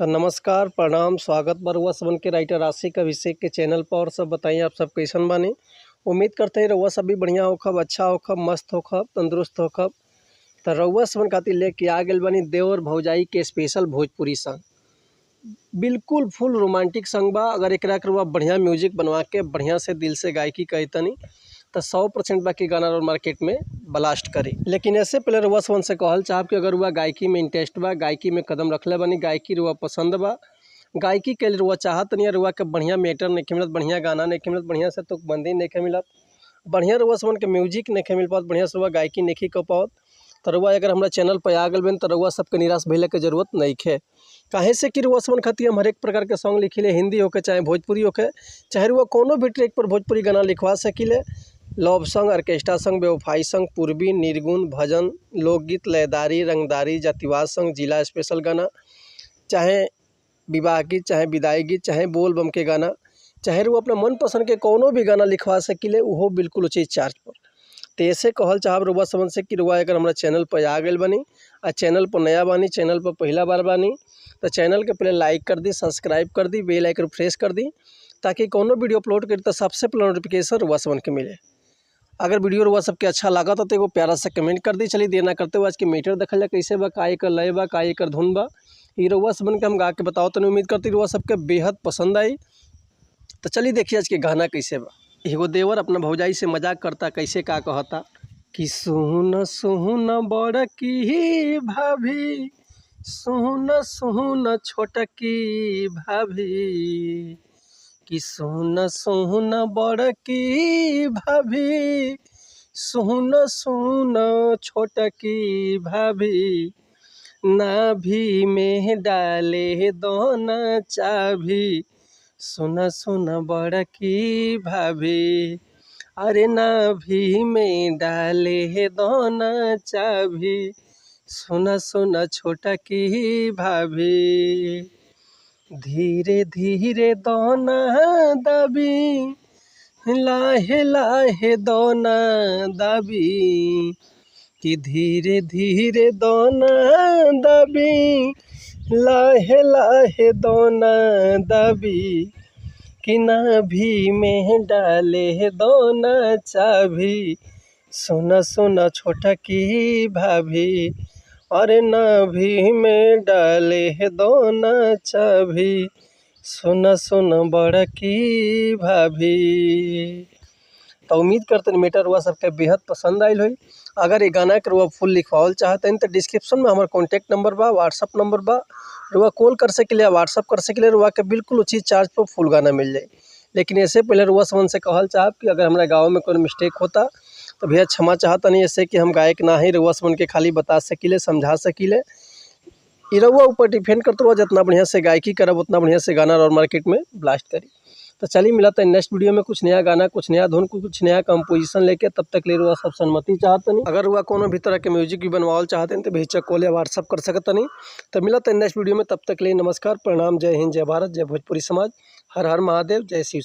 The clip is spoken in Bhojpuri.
तो नमस्कार प्रणाम स्वागत बरुआ सबन के राइटर आशिक अभिषेक के चैनल पर। और सब बताइए आप सब कैसन बानी। उम्मीद करते हैं रउआ सब भी बढ़िया होखब, अच्छा होखब, मस्त होखब, तंदुरुस्त होखब। तो रउआ सबन खातिर लेके आ गए बानी देवर भौजाई के स्पेशल भोजपुरी सॉन्ग। बिल्कुल फुल रोमांटिक सॉन्ग बा। अगर एकरा के रउआ बढ़िया म्यूजिक बनवा के बढ़िया से दिल से गायकी कहतनी तो 100% बाकी गाना और मार्केट में ब्लास्ट करी। लेकिन ऐसे पहले रउआ सबन से कहल चाहब कि अगर रउआ गायकी में इंटरेस्ट बा, गायकी में कदम रखले बानी, गायकी रउआ पसंद बा, गायकी के लिए रउआ चाहत नहीं, रउआ के बढ़िया मेटर नहीं मिलत, बढ़िया गाना नहीं मिलत, बढ़िया से तुकबंदी नहीं मिलत, बढ़िया रउआ सबन के म्यूजिक नहीं मिल पात, बढ़िया से रउआ गायकी नहीं कर पावत, तो रउआ अगर हमारा चैनल पर आ गए बन तो रउआ सबके निराश भइले के जरूरत नहीं है। काहे से कि रउआ सबन खातिर हम हर एक प्रकार के सॉन्ग लिखिले, हिंदी होके चाहे भोजपुरी होके, चाहे रउआ कोनो भी ट्रैक पर भोजपुरी गाना लिखवा सकिले। लव सॉन्ग, ऑर्केस्ट्रा सॉन्ग, बेवफाई सॉन्ग, पूर्वी, निर्गुण, भजन, लोकगीत, लयदारी, रंगदारी, जातिवाद सॉन्ग, जिला स्पेशल गाना, चाहे विवाह गीत, चाहे विदाई गीत, चाहे बोल बम के गाना, चाहे वो अपना मनपसंद के कोनो भी गाना लिखवा सकिले, वो बिल्कुल उचित चार्ज पर। तो ऐसे कहल चाहब रउआ समझ से कि रउआ अगर हमारा चैनल पर आ गए बनी और चैनल पर नया बानी, चैनल पर पहला बार बानी, तो चैनल के पहले लाइक कर दी, सब्सक्राइब कर दी, बेल आइकन प्रेस कर दी, ताकि कोनो वीडियो अपलोड करी तो सबसे पहले नोटिफिकेशन रउआ समझ के मिले। अगर वीडियो रउआ सबके अच्छा लगा तो एगो प्यारा सा कमेंट कर दी। चलिए देर ना करते हुए आज के मीटर देखल जाए कैसे बा, का एकर लय बा, का एकर धुन बा, ये रउआ सबन के हम गा के बताओ तो उम्मीद करती रउआ सबके बेहद पसंद आई। तो चलिए देखिए आज के गाना कैसे बा। एगो देवर अपना भौजाई से मजाक करता, कैसे का कहता कि सुन सुन बड़की भाभी, सुन सुन छोटकी भाभी, कि सुन सुन बड़की भाभी, सुन सुन छोटकी भाभी, नाभि में डाले दोना चाभी, सुन सुन बड़की भाभी, अरे नाभि में डाले दोना चाभी, सुन सुन छोटकी भाभी, धीरे धीरे दोना दबी, लाहे लाहे दोना दबी, कि धीरे धीरे दोना दबी, लाहे लाहे दोना दबी, कि नाभि में डाले दोना चाभी, सुन सुन छोटकी भाभी, अरे नाभि में डाले दोना चाभी, सुन सुन बड़की भाभी। तो उम्मीद करते हैं मीटर हुआ सबके बेहद पसंद आयल हुई। अगर ये गाना के रुआ फुल लिखवाल चाहते हैं तो डिस्क्रिप्शन में हमारा कॉन्टैक्ट नंबर बा, व्हाट्सअप नंबर बा, रुआ कॉल कर सके, व्हाट्सअप कर सके, रुआ के बिल्कुल उचित चार्ज पर फुल गाना मिल जाए। लेकिन ऐसे पहले रुआ समन से कहल चाहब कि अगर हमारे गाँव में कोई मिस्टेक होता तो भैया क्षमा चाहता नहीं, ऐसे कि हम गायक ना ही रुआ समन के खाली बता सकिले, समझा सकिले। ये रउआ ऊपर डिपेंड करते हुआ जितना बढ़िया से गायकी करब उतना बढ़िया से गाना और मार्केट में ब्लास्ट करी। तो चलिए मिलाता है नेक्स्ट वीडियो में कुछ नया गाना, कुछ नया धुन, कुछ नया कंपोजिशन लेके। तब तक ले रुआ सब सन्मति चाहते नहीं। अगर रुआ कोनो भी तरह के म्यूजिक भी बनवाल चाहते हैं तो बेहिचक कॉल या व्हाट्सअप कर सकता नहीं। तो मिलाता है नेक्स्ट वीडियो में, तब तक ले नमस्कार प्रणाम, जय हिंद, जय भारत, जय भोजपुरी समाज, हर हर महादेव, जय शिव।